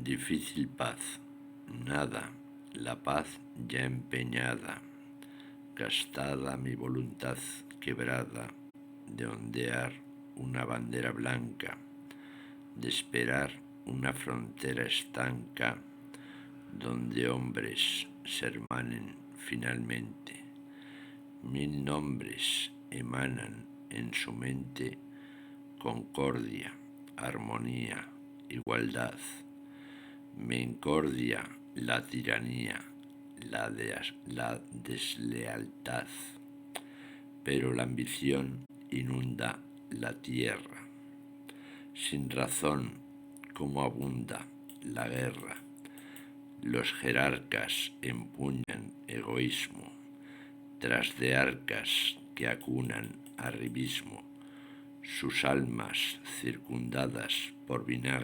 Difícil paz, nada, la paz ya empeñada, gastada mi voluntad quebrada, de ondear una bandera blanca, de esperar una frontera estanca, donde hombres se hermanen finalmente. Mil nombres emanan en su mente: concordia, armonía, igualdad. Me encordia la tiranía, la deslealtad, pero la ambición inunda la tierra. Sin razón, como abunda la guerra, los jerarcas empuñan egoísmo, tras de arcas que acunan arribismo, sus almas circundadas por vinagre